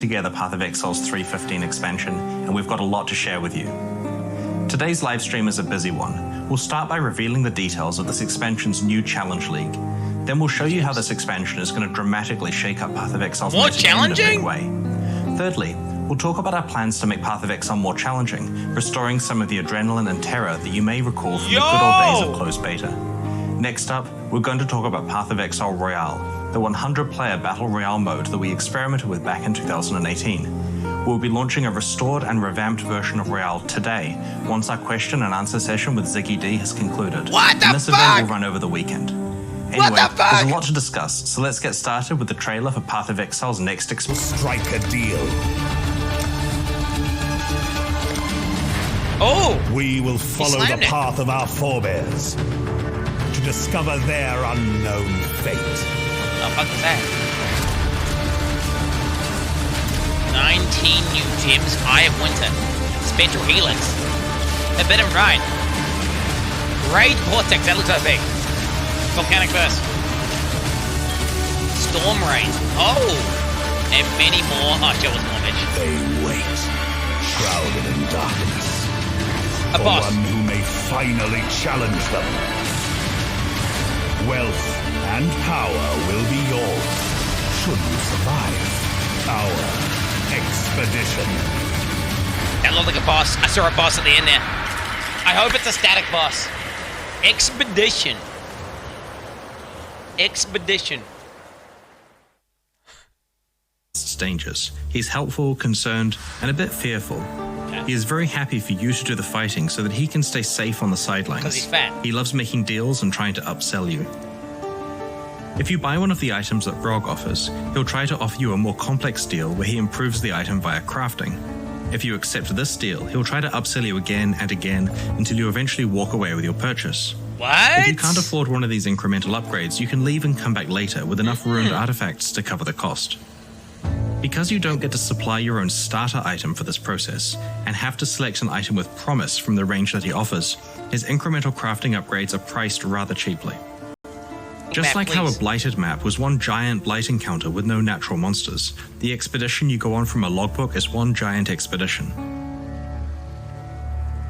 together Path of Exile's 3.15 expansion, and we've got a lot to share with you. Today's live stream is a busy one. We'll start by revealing the details of this expansion's new Challenge League. Then we'll show you how this expansion is going to dramatically shake up Path of Exile's more metagame in a big challenging way. Thirdly, we'll talk about our plans to make Path of Exile more challenging, restoring some of the adrenaline and terror that you may recall from the good old days of closed beta. Next up, we're going to talk about Path of Exile Royale, the 100-player Battle Royale mode that we experimented with back in 2018. We'll be launching a restored and revamped version of Royale today, once our question and answer session with Ziggy D has concluded. What the and this fuck? event will run over the weekend. Anyway, there's a lot to discuss, so let's get started with the trailer for Path of Exile's next expansion. Strike a deal. Oh! We will follow the slammed it. path of our forebears to discover their unknown fate. Oh, fuck is that? 19 new gems, Eye of Winter, Spectral Helix, Forbidden Ride, Raid Vortex, that looks so big, Volcanic Burst, Storm Raid, oh, and many more. Oh, show us more, bitch. They wait, shrouded in darkness, A for boss. one who may finally challenge them. Wealth and power will be yours, should you survive our expedition. That looked like a boss. I saw a boss at the end there. I hope it's a static boss. Expedition. Expedition. Dangers. He's helpful, concerned, and a bit fearful. He is very happy for you to do the fighting so that he can stay safe on the sidelines. 'Cause he's fat. He loves making deals and trying to upsell you. If you buy one of the items that Brogg offers, he'll try to offer you a more complex deal where he improves the item via crafting. If you accept this deal, he'll try to upsell you again and again until you eventually walk away with your purchase. What? If you can't afford one of these incremental upgrades, you can leave and come back later with enough ruined artifacts to cover the cost. Because you don't get to supply your own starter item for this process, and have to select an item with promise from the range that he offers, his incremental crafting upgrades are priced rather cheaply. Just Map, like how a please. blighted map was one giant blight encounter with no natural monsters, the expedition you go on from a logbook is one giant expedition.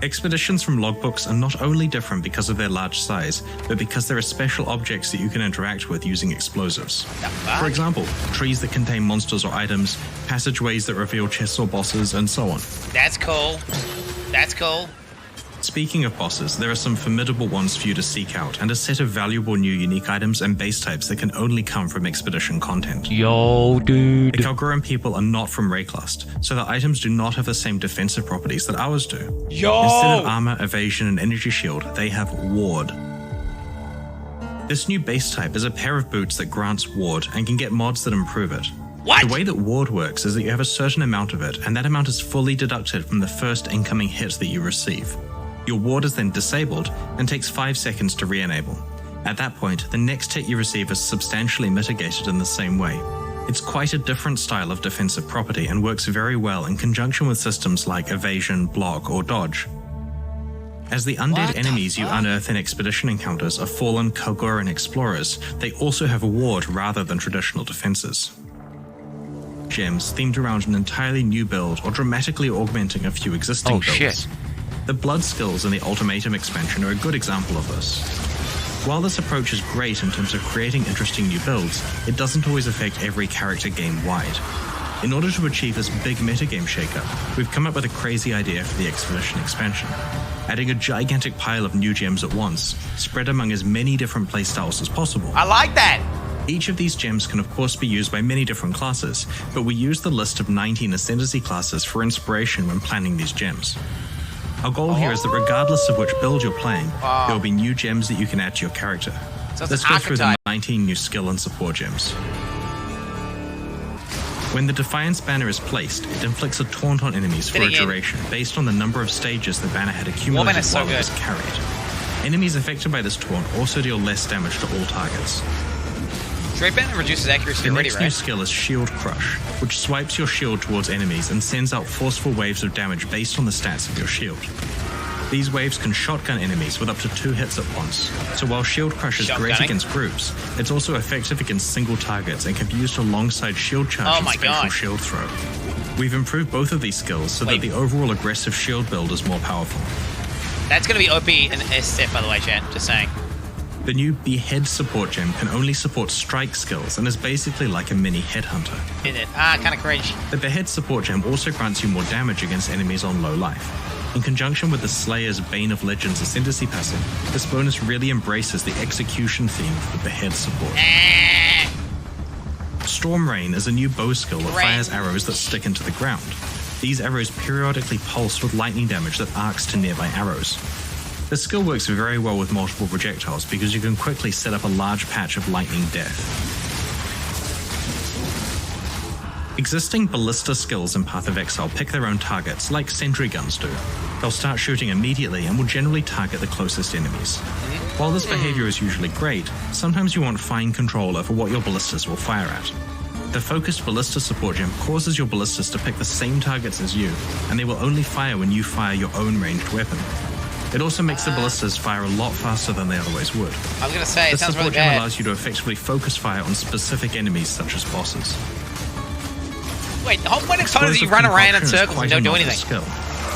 Expeditions from logbooks are not only different because of their large size, but because there are special objects that you can interact with using explosives. For example, trees that contain monsters or items, passageways that reveal chests or bosses, and so on. That's cool. That's cool. Speaking of bosses, there are some formidable ones for you to seek out, and a set of valuable new unique items and base types that can only come from expedition content. Yo, dude. The Kalguran people are not from Rayclust, so the items do not have the same defensive properties that ours do. Yo! Instead of armor, evasion, and energy shield, they have ward. This new base type is a pair of boots that grants ward and can get mods that improve it. What? The way that ward works is that you have a certain amount of it, and that amount is fully deducted from the first incoming hit that you receive. Your ward is then disabled and takes 5 seconds to re-enable. At that point, the next hit you receive is substantially mitigated in the same way. It's quite a different style of defensive property and works very well in conjunction with systems like evasion, block, or dodge. As the undead enemies you unearth in expedition encounters are fallen Kalguran explorers, they also have a ward rather than traditional defenses. Gems themed around an entirely new build or dramatically augmenting a few existing builds. Shit. The blood skills in the Ultimatum expansion are a good example of this. While this approach is great in terms of creating interesting new builds, it doesn't always affect every character game-wide. In order to achieve this big metagame shakeup, we've come up with a crazy idea for the Expedition expansion. Adding a gigantic pile of new gems at once, spread among as many different playstyles as possible. I like that. Each of these gems can of course be used by many different classes, but we used the list of 19 Ascendancy classes for inspiration when planning these gems. Our goal here is that regardless of which build you're playing, there will be new gems that you can add to your character. So it's Let's an go through the archetype. 19 new skill and support gems. When the Defiance banner is placed, it inflicts a taunt on enemies for a Fitting in. duration based on the number of stages the banner had accumulated banner's so while it good. was carried. Enemies affected by this taunt also deal less damage to all targets. Straight banner reduces accuracy The already, next new right? skill is Shield Crush, which swipes your shield towards enemies and sends out forceful waves of damage based on the stats of your shield. These waves can shotgun enemies with up to 2 hits at once, so while Shield Crush is great Shotgunning? against groups, it's also effective against single targets and can be used alongside Shield Charge Oh and my Spatial God. Shield Throw. We've improved both of these skills so that the overall aggressive shield build is more powerful. That's going to be OP in SF, by the way, chat. Just saying. The new Behead support gem can only support strike skills and is basically like a mini headhunter. Is it? Ah, kind of cringe. The Behead support gem also grants you more damage against enemies on low life. In conjunction with the Slayer's Bane of Legends Ascendancy passive, this bonus really embraces the execution theme of the Behead support. Storm Rain is a new bow skill that fires arrows that stick into the ground. These arrows periodically pulse with lightning damage that arcs to nearby arrows. This skill works very well with multiple projectiles because you can quickly set up a large patch of lightning death. Existing ballista skills in Path of Exile pick their own targets, like sentry guns do. They'll start shooting immediately and will generally target the closest enemies. While this behavior is usually great, sometimes you want fine control over what your ballistas will fire at. The focused ballista support gem causes your ballistas to pick the same targets as you, and they will only fire when you fire your own ranged weapon. It also makes the ballistas fire a lot faster than they otherwise would. I was going to say, it This sounds support really gem bad. allows you to effectively focus fire on specific enemies such as bosses. Wait, the whole point of Conan is you run around in circles and don't do anything. Skill.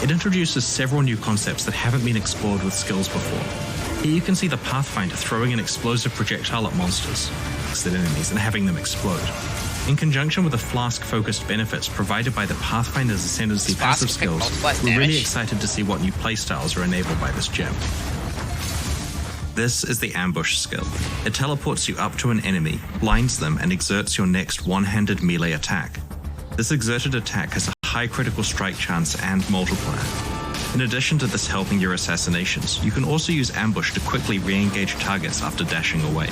It introduces several new concepts that haven't been explored with skills before. Here you can see the Pathfinder throwing an explosive projectile at monsters, at enemies, and having them explode. In conjunction with the flask-focused benefits provided by the Pathfinder's Ascendancy Flask passive skills, multiplies we're really damage? excited to see what new playstyles are enabled by this gem. This is the Ambush skill. It teleports you up to an enemy, blinds them, and exerts your next one-handed melee attack. This exerted attack has a high critical strike chance and multiplier. In addition to this helping your assassinations, you can also use Ambush to quickly re-engage targets after dashing away.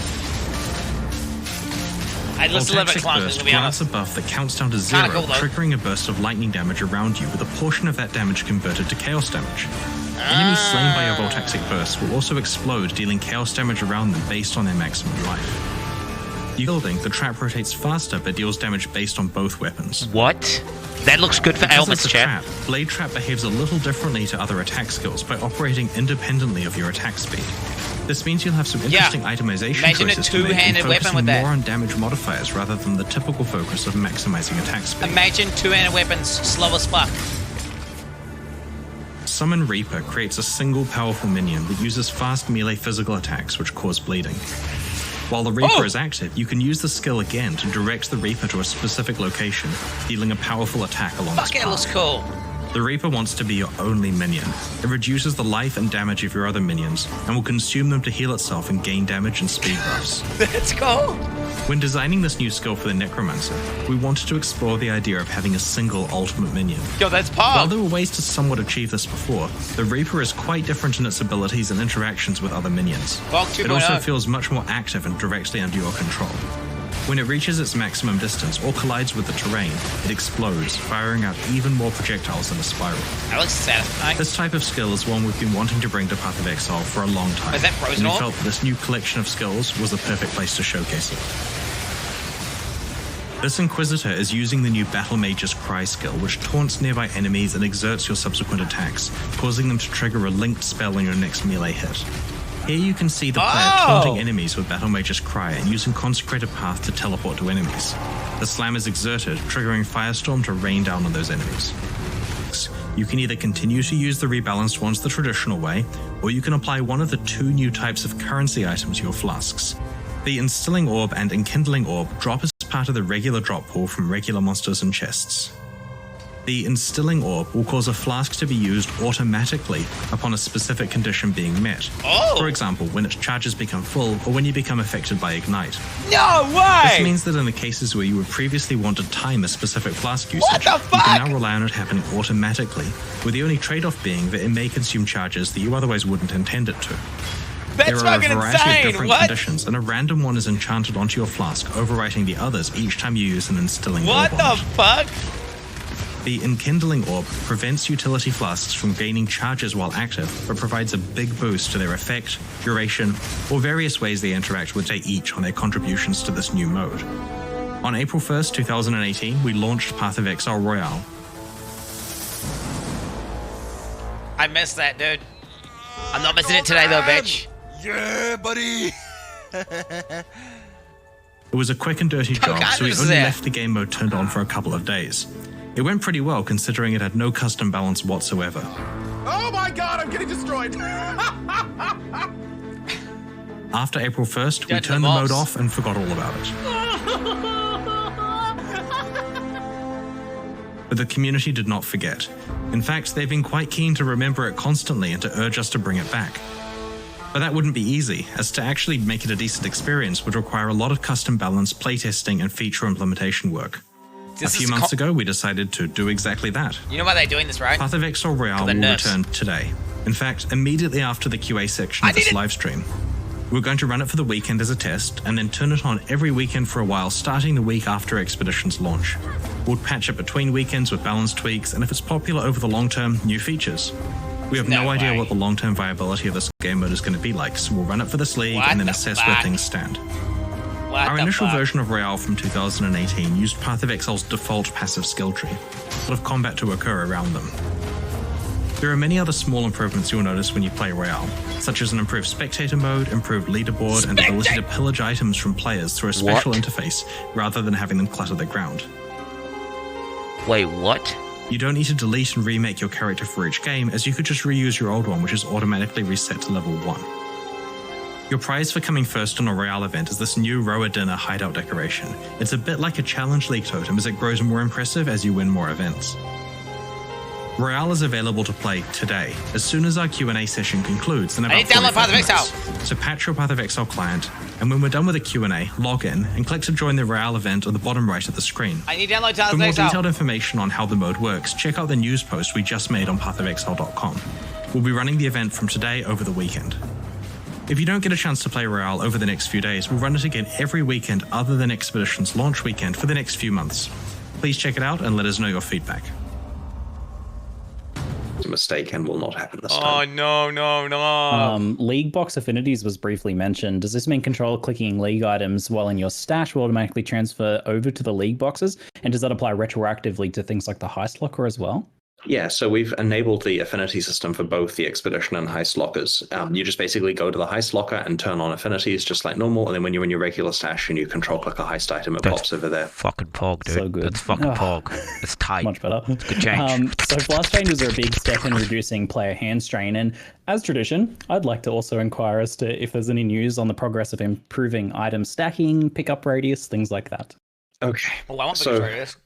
It looks a little bit Voltaxic clunky, Burst to be grants honest. a buff that counts down to 0, Kinda cool, though. triggering a burst of lightning damage around you with a portion of that damage converted to chaos damage. Enemies slain by your Voltaxic Burst will also explode, dealing chaos damage around them based on their maximum life. Building, the trap rotates faster but deals damage based on both weapons. What? That looks good for Because ailments, it's a chat. trap, Blade Trap behaves a little differently to other attack skills by operating independently of your attack speed. This means you'll have some interesting itemization Imagine a choices to make two-handed and weapon focusing with that. more on damage modifiers rather than the typical focus of maximizing attack speed. Imagine two-handed weapons slow as fuck. Summon Reaper creates a single powerful minion that uses fast melee physical attacks which cause bleeding. While the Reaper is active, you can use the skill again to direct the Reaper to a specific location, dealing a powerful attack along Fuck, its it looks path. cool. The Reaper wants to be your only minion. It reduces the life and damage of your other minions, and will consume them to heal itself and gain damage and speed buffs. That's cool. When designing this new skill for the Necromancer, we wanted to explore the idea of having a single ultimate minion. Yo, that's While pog. there were ways to somewhat achieve this before, the Reaper is quite different in its abilities and interactions with other minions. Brogg It also 2.0. feels much more active and directly under your control. When it reaches its maximum distance or collides with the terrain, it explodes, firing out even more projectiles in a spiral. That looks satisfying. This type of skill is one we've been wanting to bring to Path of Exile for a long time. Is that frozen and we orb? felt that this new collection of skills was the perfect place to showcase it. This Inquisitor is using the new Battle Mage's Cry skill, which taunts nearby enemies and exerts your subsequent attacks, causing them to trigger a linked spell on your next melee hit. Here you can see the player taunting enemies with Battle Mage's Cry and using Consecrated Path to teleport to enemies. The slam is exerted, triggering Firestorm to rain down on those enemies. You can either continue to use the rebalanced ones the traditional way, or you can apply one of the two new types of currency items to your flasks. The Instilling Orb and Enkindling Orb drop as part of the regular drop pool from regular monsters and chests. The Instilling Orb will cause a flask to be used automatically upon a specific condition being met. For example, when its charges become full or when you become affected by Ignite. No way! This means that in the cases where you would previously want to time a specific flask usage, What the you fuck? can now rely on it happening automatically, with the only trade-off being that it may consume charges that you otherwise wouldn't intend it to. That's There are a fucking variety of insane! different What? conditions, and a random one is enchanted onto your flask, overwriting the others each time you use an Instilling What Orb on the it. fuck? The Enkindling Orb prevents utility flasks from gaining charges while active, but provides a big boost to their effect, duration, or various ways they interact with they each on their contributions to this new mode. On April 1st, 2018, we launched Path of Exile Royale. I missed that, dude. I'm not missing it today, though, bitch. Yeah, buddy. It was a quick and dirty job, so we This is only it. left the game mode turned on for a couple of days. It went pretty well considering it had no custom balance whatsoever. Oh my god, I'm getting destroyed. After April 1st, we Down to turned the the mode boss. off and forgot all about it. But the community did not forget. In fact, they've been quite keen to remember it constantly and to urge us to bring it back. But that wouldn't be easy, as to actually make it a decent experience would require a lot of custom balance, playtesting, and feature implementation work. A few months ago, we decided to do exactly that. You know why they're doing this, right? Path of Exile Royale the will nerfs. return today. In fact, immediately after the QA section I of this did it. live stream. We're going to run it for the weekend as a test, and then turn it on every weekend for a while, starting the week after Expedition's launch. We'll patch it between weekends with balance tweaks, and if it's popular over the long term, new features. We have no No idea way. what the long-term viability of this game mode is going to be like, so we'll run it for this league What and then the assess where fuck? things stand. What Our the initial fuck? version of Royale from 2018 used Path of Exile's default passive skill tree, a lot of combat to occur around them. There are many other small improvements you'll notice when you play Royale, such as an improved spectator mode, improved leaderboard, and the ability to pillage items from players through a special interface rather than having them clutter the ground. Wait, what? You don't need to delete and remake your character for each game, as you could just reuse your old one, which is automatically reset to level 1. Your prize for coming first on a Royale event is this new Roa Dinner hideout decoration. It's a bit like a Challenge League totem as it grows more impressive as you win more events. Royale is available to play today, as soon as our Q&A session concludes in about I need to download 45 Path of Exile. minutes. So patch your Path of Exile client, and when we're done with the Q&A, log in and click to join the Royale event on the bottom right of the screen. I need to download For Path of more Exile. detailed information on how the mode works, check out the news post we just made on pathofexile.com. We'll be running the event from today over the weekend. If you don't get a chance to play Royale over the next few days, we'll run it again every weekend other than Expedition's launch weekend for the next few months. Please check it out and let us know your feedback. A mistake and will not happen this Oh, time. no. League box affinities was briefly mentioned. Does this mean clicking league items while in your stash will automatically transfer over to the league boxes? And does that apply retroactively to things like the heist locker as well? Yeah, so we've enabled the affinity system for both the Expedition and Heist lockers. You just basically go to the Heist locker and turn on affinities just like normal, and then when you're in your regular stash and you control click a Heist item, it pops over there. Fucking pog, dude. So good. That's fucking Oh. pog. It's tight. Much better. Good change. So flash changes are a big step in reducing player hand strain, and as tradition, I'd like to also inquire as to if there's any news on the progress of improving item stacking, pickup radius, things like that. Okay. Oh, I want So- to this.